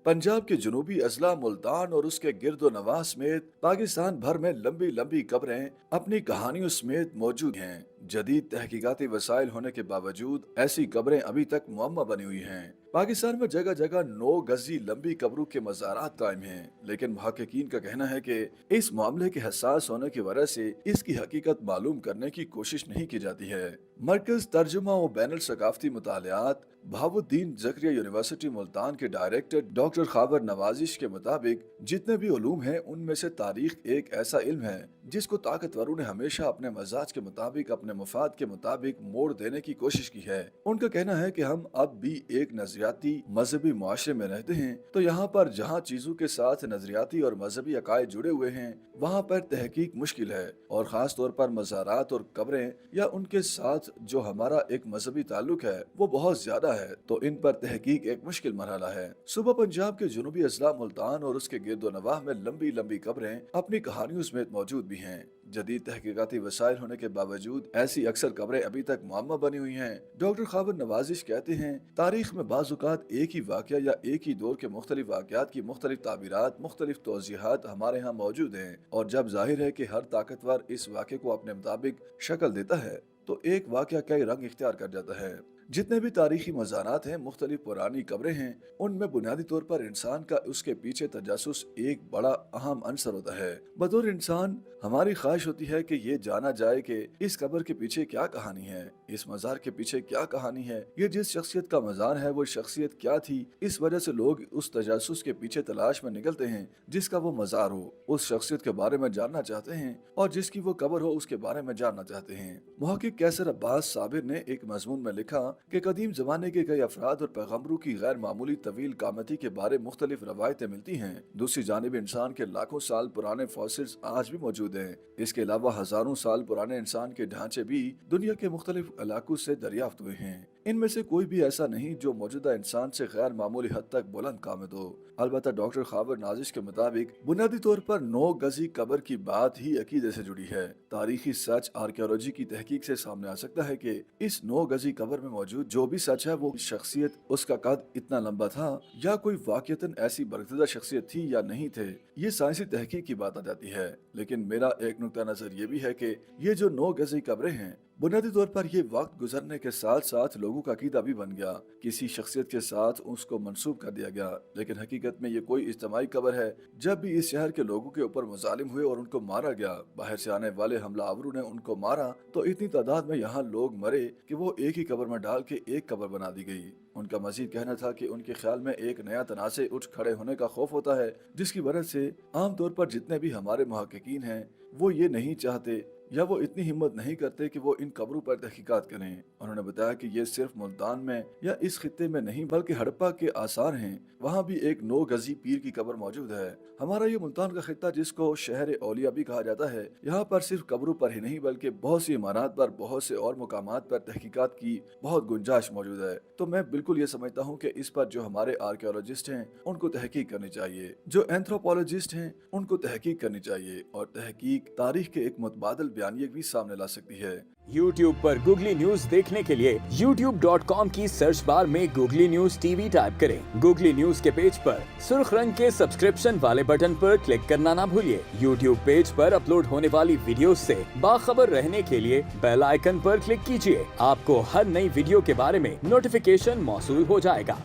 पंजाब के जनूबी अजला मुल्तान और उसके गिर्दो नवाह समेत पाकिस्तान भर में लंबी लंबी कब्रें अपनी कहानियों समेत मौजूद हैं। जदीद तहकीकाती वसाइल होने के बावजूद ऐसी कब्रें अभी तक मुअम्मा बनी हुई हैं। पाकिस्तान में जगह जगह 9 गजी लंबी कब्रों के मज़ारात कायम हैं, लेकिन मुहक्किकीन का कहना है कि इस मामले के हसास होने की वजह से इसकी हकीकत मालूम करने की कोशिश नहीं की जाती है। मरकज तर्जुमा व बैनुल सकाफती मुतालियात बहाउद्दीन ज़करिया यूनिवर्सिटी मुल्तान के डायरेक्टर डॉक्टर खाबर नवाजिश के मुताबिक जितने भी उलूम हैं उनमें से तारीख एक ऐसा इल्म है जिसको ताकतवरों ने हमेशा अपने मजाज के मुताबिक, अपने मफाद के मुताबिक मोड़ देने की कोशिश की है। उनका कहना है कि हम अब भी एक नजरियाती मजहबी मुआशरे में रहते हैं, तो यहाँ पर जहाँ चीजों के साथ नजरियाती और मजहबी अकायद जुड़े हुए हैं वहाँ पर तहकीक मुश्किल है, और खास तौर पर मज़ारात और कब्रें या उनके साथ जो हमारा एक मजहबी ताल्लुक है वो बहुत ज्यादा है, तो इन पर तहकीक एक मुश्किल मरहला है। सुबह पंजाब के जनूबी अजला मुल्तान और उसके गिर्दो नवाह में लंबी लंबी कब्रें अपनी कहानियों समेत मौजूद भी हैं। जदीद तहकीकाती वसाइल होने के बावजूद ऐसी अक्सर कब्रें अभी तक मुअम्मा बनी हुई हैं। डॉक्टर खाबर नवाजिश कहते हैं, तारीख में बाज़-औक़ात एक ही वाक़या या एक ही दौर के मुख्तलिफ वाक़यात की मुख्तलिफ ताबीरात, मुख्तलिफ तौज़ीहात हमारे यहाँ मौजूद हैं, और जब जाहिर है कि हर ताकतवर इस वाक़े को अपने मुताबिक शक्ल देता है तो एक वाक़या कई रंग इख्तियार कर जाता है। जितने भी तारीखी मज़ारात हैं, मुख्तलिफ पुरानी कब्रें हैं, उनमें बुनियादी तौर पर इंसान का उसके पीछे तजासुस एक बड़ा अहम अंसर होता है। बतौर इंसान हमारी ख्वाहिश होती है कि ये जाना जाए कि इस कब्र के पीछे क्या कहानी है, इस मज़ार के पीछे क्या कहानी है, ये जिस शख्सियत का मज़ार है वो शख्सियत क्या थी। इस वजह से लोग उस तजासुस के पीछे तलाश में निकलते हैं जिसका वो मज़ार हो, उस शख्सियत के बारे में जानना चाहते हैं, और जिसकी वो कब्र हो उसके बारे में जानना चाहते हैं। मुहक्किक कैसर अब्बास साबिर ने एक मजमून में लिखा कि कदीम जमाने के कई अफराद और पैगम्बरों की गैर मामूली तवील कामती के बारे मुख्तलिफ रवायतें मिलती हैं। दूसरी जानिब इंसान के लाखों साल पुराने फॉसिल्स आज भी मौजूद हैं। इसके अलावा हजारों साल पुराने इंसान के ढांचे भी दुनिया के मुख्तलिफ इलाकों से दरियाफ्त हुए हैं। इनमें से कोई भी ऐसा नहीं जो मौजूदा इंसान से गैर मामूली हद तक बुलंद कामत हो। अलबत्ता डॉक्टर खाबर नाजिश के मुताबिक बुनियादी तौर पर 9 गजी कब्र की बात ही अकीदे से जुड़ी है। तारीखी सच आर्कियोलॉजी की तहकीक से सामने आ सकता है कि इस 9 गजी कब्र में मौजूद जो भी सच है वो शख्सियत, उसका कद इतना लंबा था या कोई वाक़ियतन ऐसी बरगज़िदा शख्सियत थी या नहीं थे, ये साइंसी तहकीक की बात आ जाती है। लेकिन मेरा एक नुक्ता नजर ये भी है कि ये जो 9 गजी कब्रें हैं, बुनियादी तौर पर ये वक्त गुजरने के साथ साथ लोगों का अकीदा भी बन गया, किसी शख्सियत के साथ उसको मंसूब कर दिया गया, लेकिन हकीकत में ये कोई इज्तिमाई कब्र है। जब भी इस शहर के लोगों के ऊपर मुजालिम हुए और उनको मारा गया, बाहर से आने वाले हमलावरों ने उनको मारा, तो इतनी तादाद में यहाँ लोग मरे कि वो एक ही कब्र में डाल के एक कब्र बना दी गई। उनका मजीद कहना था कि उनके ख्याल में एक नया तनाज़े उठ खड़े होने का खौफ होता है, जिसकी वजह से आम तौर पर जितने भी हमारे मुहक्किकीन हैं वो ये नहीं चाहते या वो इतनी हिम्मत नहीं करते कि वो इन कब्रों पर तहकीकात करें। उन्होंने बताया कि ये सिर्फ मुल्तान में या इस खित्ते में नहीं बल्कि हड़प्पा के आसार हैं, वहाँ भी एक 9 गजी पीर की कब्र मौजूद है। हमारा ये मुल्तान का खित्ता जिसको शहर औलिया भी कहा जाता है, यहाँ पर सिर्फ कब्रों पर ही नहीं बल्कि बहुत सी इमारत पर, बहुत से और मुकामात पर तहकीकात की बहुत गुंजाइश मौजूद है। तो मैं बिल्कुल ये समझता हूँ कि इस पर जो हमारे आर्कियोलॉजिस्ट हैं उनको तहकीक करनी चाहिए, जो एंथ्रोपोलॉजिस्ट हैं उनको तहकीक करनी चाहिए, और तहकीक तारीख के एक मुतबादल बयानिए भी सामने ला सकती है। YouTube पर गूगली न्यूज देखने के लिए youtube.com की सर्च बार में गूगली न्यूज टीवी टाइप करें। गूगली न्यूज के पेज पर सुर्ख रंग के सब्सक्रिप्शन वाले बटन पर क्लिक करना ना भूलिए। YouTube पेज पर अपलोड होने वाली वीडियोस से बाखबर रहने के लिए बेल आइकन पर क्लिक कीजिए। आपको हर नई वीडियो के बारे में नोटिफिकेशन मौसूल हो जाएगा।